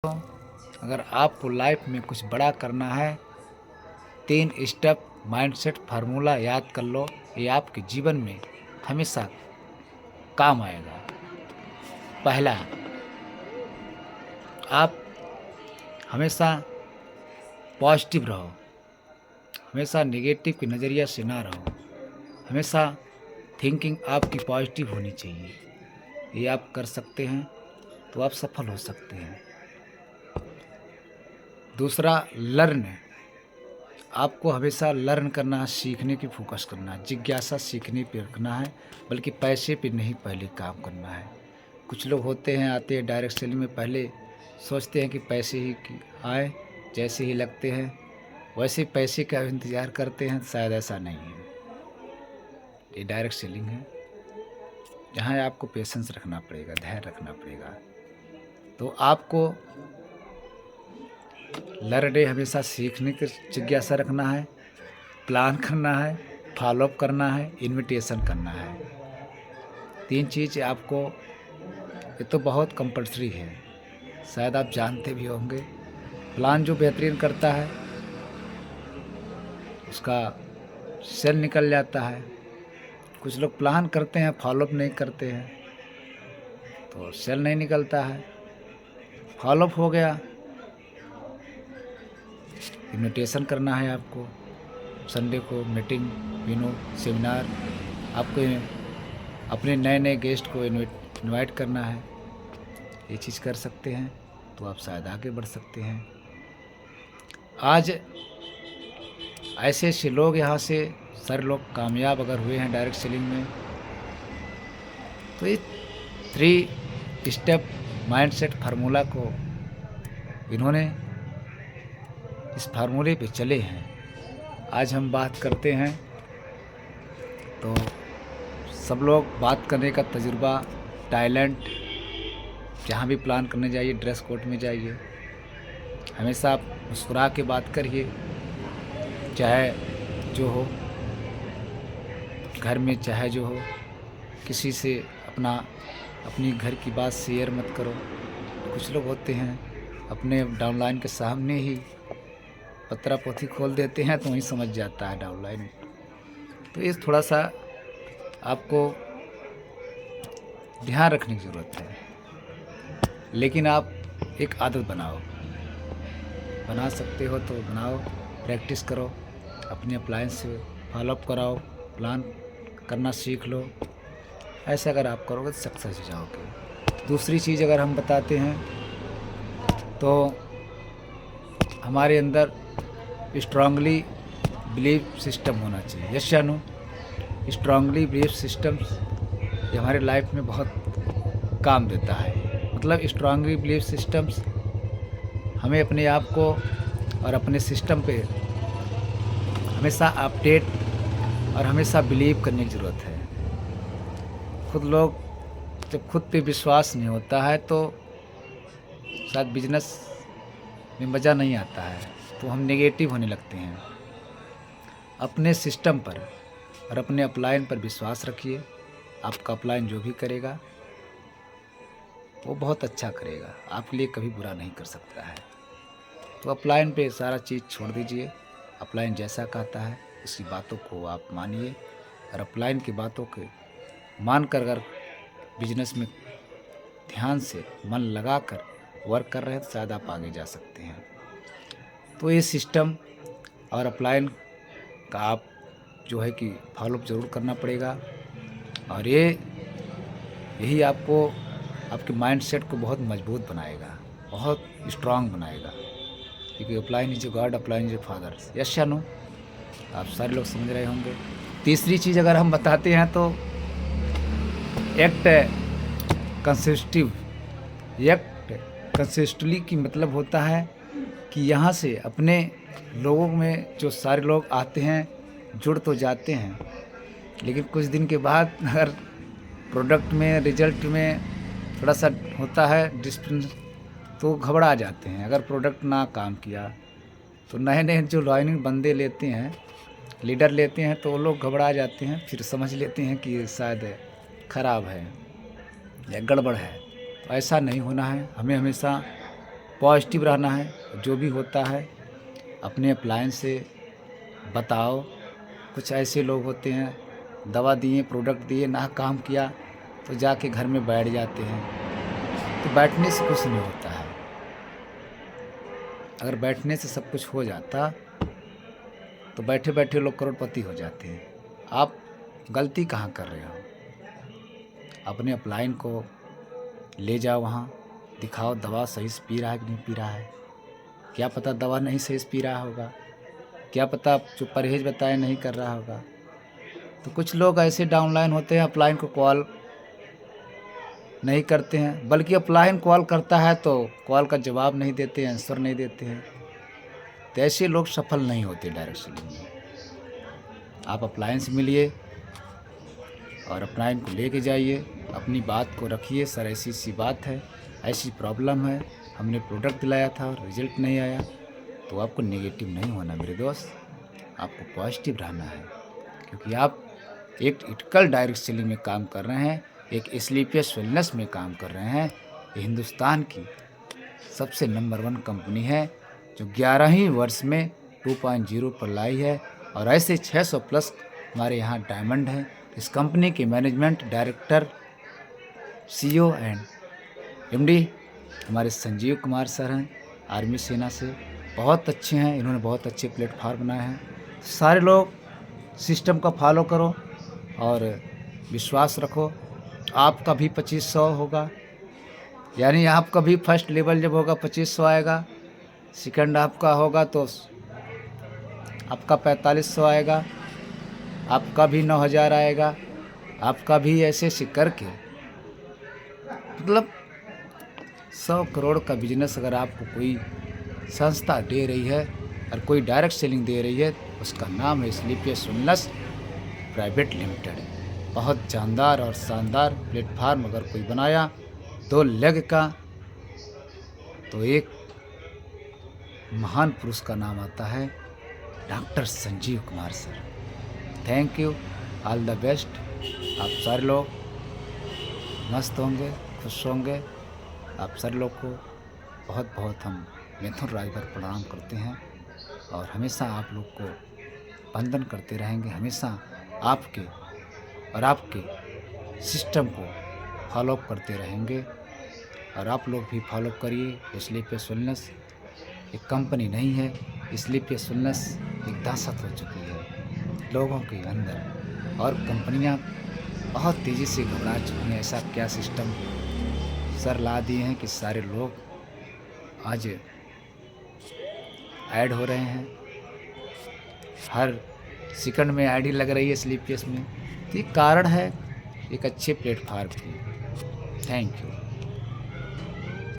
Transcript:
अगर आपको लाइफ में कुछ बड़ा करना है, 3 स्टेप माइंडसेट फार्मूला याद कर लो। ये आपके जीवन में हमेशा काम आएगा। पहला, आप हमेशा पॉजिटिव रहो, हमेशा नेगेटिव के नज़रिया से ना रहो। हमेशा थिंकिंग आपकी पॉजिटिव होनी चाहिए। ये आप कर सकते हैं तो आप सफल हो सकते हैं। दूसरा, लर्न। आपको हमेशा लर्न करना है, सीखने की फोकस करना है, जिज्ञासा सीखने पे रखना है, बल्कि पैसे पे नहीं पहले काम करना है। कुछ लोग होते हैं, आते हैं डायरेक्ट सेलिंग में, पहले सोचते हैं कि पैसे ही आए, जैसे ही लगते हैं वैसे पैसे का इंतज़ार करते हैं। शायद ऐसा नहीं है। ये डायरेक्ट सेलिंग है, जहाँ आपको पेशेंस रखना पड़ेगा, धैर्य रखना पड़ेगा। तो आपको लर्न डे हमेशा सीखने की जिज्ञासा रखना है, प्लान करना है, फॉलोअप करना है, इन्विटेशन करना है। 3 चीज़ आपको, ये तो बहुत कंपल्सरी है, शायद आप जानते भी होंगे। प्लान जो बेहतरीन करता है उसका सेल निकल जाता है। कुछ लोग प्लान करते हैं, फॉलोअप नहीं करते हैं, तो सेल नहीं निकलता है। फॉलोअप हो गया, इन्विटेशन करना है आपको। संडे को मीटिंग, सेमिनार, आपको अपने नए नए गेस्ट को इनवाइट करना है। ये चीज़ कर सकते हैं तो आप शायद आगे बढ़ सकते हैं। आज ऐसे ऐसे लोग, यहाँ से सारे लोग कामयाब अगर हुए हैं डायरेक्ट सेलिंग में, तो ये 3 स्टेप माइंडसेट फार्मूला को इन्होंने इस फार्मूले पे चले हैं। आज हम बात करते हैं तो सब लोग बात करने का तजुर्बा, टैलेंट, जहाँ भी प्लान करने जाइए ड्रेस कोड में जाइए, हमेशा आप मुस्कुरा के बात करिए। चाहे जो हो, घर में चाहे जो हो, किसी से अपनी घर की बात शेयर मत करो। कुछ लोग होते हैं अपने डाउनलाइन के सामने ही पत्रा पोथी खोल देते हैं, तो वहीं समझ जाता है डाउनलाइन। तो ये थोड़ा सा आपको ध्यान रखने की ज़रूरत है। लेकिन आप एक आदत बना सकते हो तो बनाओ, प्रैक्टिस करो, अपने अप्लायंस से फॉलोअप कराओ, प्लान करना सीख लो। ऐसा अगर आप करोगे तो सक्सेस हो जाओगे। दूसरी चीज़ अगर हम बताते हैं तो हमारे अंदर स्ट्रांगली बिलीव सिस्टम होना चाहिए। यस या नो? स्ट्रांगली बिलीव सिस्टम्स ये हमारे लाइफ में बहुत काम देता है। मतलब स्ट्रांगली बिलीव सिस्टम्स, हमें अपने आप को और अपने सिस्टम पे हमेशा अपडेट और हमेशा बिलीव करने की ज़रूरत है। जब खुद पे विश्वास नहीं होता है तो शायद बिजनेस में मज़ा नहीं आता है, तो हम नेगेटिव होने लगते हैं। अपने सिस्टम पर और अपने अपलाइन पर विश्वास रखिए। आपका अपलाइन जो भी करेगा वो बहुत अच्छा करेगा, आपके लिए कभी बुरा नहीं कर सकता है। तो अपलाइन पे सारा चीज़ छोड़ दीजिए। अपलाइन जैसा कहता है उसकी बातों को आप मानिए, और अपलाइन की बातों के मानकर अगर बिजनेस में ध्यान से मन लगाकर वर्क कर रहे हैं तो शायद आप आगे जा सकते हैं। तो ये सिस्टम और अपलाइन का आप जो है कि फॉलोअप ज़रूर करना पड़ेगा, और यही आपको आपके माइंडसेट को बहुत मजबूत बनाएगा, बहुत स्ट्रांग बनाएगा। क्योंकि upline is a god, upline is a father. Yes या नो? आप सारे लोग समझ रहे होंगे। तीसरी चीज़ अगर हम बताते हैं तो एक्ट कंसिस्टिव। एक्ट कंसिस्टली की मतलब होता है कि यहाँ से अपने लोगों में जो सारे लोग आते हैं, जुड़ तो जाते हैं, लेकिन कुछ दिन के बाद अगर प्रोडक्ट में, रिजल्ट में थोड़ा सा होता है डिस्टेंस, तो घबरा जाते हैं। अगर प्रोडक्ट ना काम किया तो नए नए जो ज्वाइनिंग बंदे लेते हैं, लीडर लेते हैं, तो वो लोग घबरा जाते हैं, फिर समझ लेते हैं कि शायद ख़राब है या गड़बड़ है। तो ऐसा नहीं होना है। हमें हमेशा पॉजिटिव रहना है। जो भी होता है अपने अप्लायंस से बताओ। कुछ ऐसे लोग होते हैं, दवा दिए, प्रोडक्ट दिए, ना काम किया तो जाके घर में बैठ जाते हैं। तो बैठने से कुछ नहीं होता है। अगर बैठने से सब कुछ हो जाता तो बैठे बैठे लोग करोड़पति हो जाते हैं। आप गलती कहाँ कर रहे हो? अपने अपलाइन को ले जाओ, वहाँ दिखाओ दवा सही से पी रहा है कि नहीं पी रहा है। क्या पता दवा नहीं सही से पी रहा होगा, क्या पता जो परहेज बताए नहीं कर रहा होगा। तो कुछ लोग ऐसे डाउनलाइन होते हैं, अपलाइन को कॉल नहीं करते हैं, बल्कि अपलाइन कॉल करता है तो कॉल का जवाब नहीं देते, आंसर नहीं देते हैं। तो ऐसे लोग सफल नहीं होते डायरेक्ट सेलिंग में। आप अपलाइन से मिलिए और अपलाइन को लेके जाइए, अपनी बात को रखिए। सर ऐसी सी बात है, ऐसी प्रॉब्लम है, हमने प्रोडक्ट दिलाया था और रिजल्ट नहीं आया। तो आपको नेगेटिव नहीं होना मेरे दोस्त, आपको पॉजिटिव रहना है। क्योंकि आप एक इथिकल डायरेक्ट सेलिंग में काम कर रहे हैं, एक स्लीपियस वेलनेस में काम कर रहे हैं। ये हिंदुस्तान की सबसे नंबर 1 कंपनी है जो 11 वर्ष में 2.0 पर लाई है। और ऐसे 600 प्लस हमारे यहाँ डायमंड हैं। इस कंपनी के management director, CEO and MD हमारे संजीव कुमार सर हैं, आर्मी सेना से। बहुत अच्छे हैं, इन्होंने बहुत अच्छे प्लेटफॉर्म बनाए हैं। सारे लोग सिस्टम का फॉलो करो और विश्वास रखो। आपका भी 2500 होगा, यानी आपका भी फर्स्ट लेवल जब होगा 2500 आएगा, सेकंड आपका होगा तो आपका 4500 आएगा, आपका भी 9000 आएगा, आपका भी ऐसे ऐसे करके मतलब 100 करोड़ का बिजनेस अगर आपको कोई संस्था दे रही है और कोई डायरेक्ट सेलिंग दे रही है, उसका नाम है स्लीपियस वेलनेस प्राइवेट लिमिटेड। बहुत जानदार और शानदार प्लेटफार्म अगर कोई बनाया 2 लेग का, तो एक महान पुरुष का नाम आता है doctor Sanjeev Kumar sir. Thank you, all the best. आप सारे लोग मस्त होंगे, खुश होंगे। आप सारे लोग को बहुत बहुत हम मिथुन राज पर प्रणाम करते हैं और हमेशा आप लोग को वंदन करते रहेंगे। हमेशा आपके और आपके सिस्टम को फॉलो करते रहेंगे और आप लोग भी फॉलो करिए। स्लीपियस वेलनेस एक कंपनी नहीं है, स्लीपियस वेलनेस एक दहशत हो चुकी है लोगों के अंदर और कंपनियां बहुत तेज़ी से घबरा चुकी हैं। ऐसा क्या सिस्टम सर ला दिए हैं कि सारे लोग आज ऐड हो रहे हैं, हर सेकंड में आईडी लग रही है स्लीपियस में। तो ये कारण है एक अच्छे प्लेटफार्म की। Thank you.